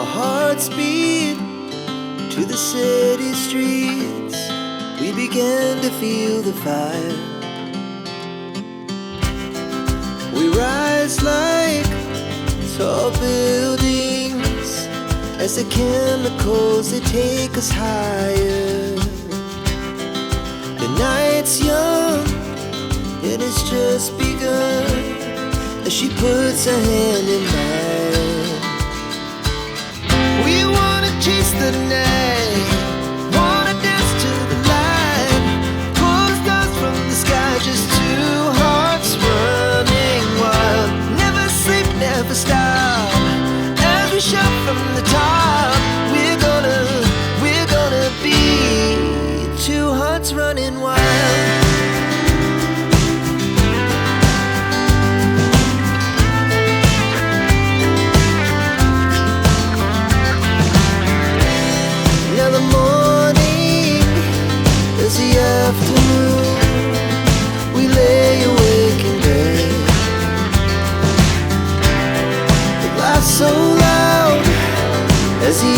Our hearts beat to the city streets. We began to feel the fire. We rise like tall buildings as the chemicals, they take us higher. The night's young, it has just begun, as she puts her hand in mine. We wanna chase the night, wanna dance to the light, pull the stars from the sky, just two hearts running wild. Never sleep, never stop, as we shout from the top. We're gonna be two hearts running wild. Now the morning is the afternoon. We lay awake in bed. The laughs so loud as the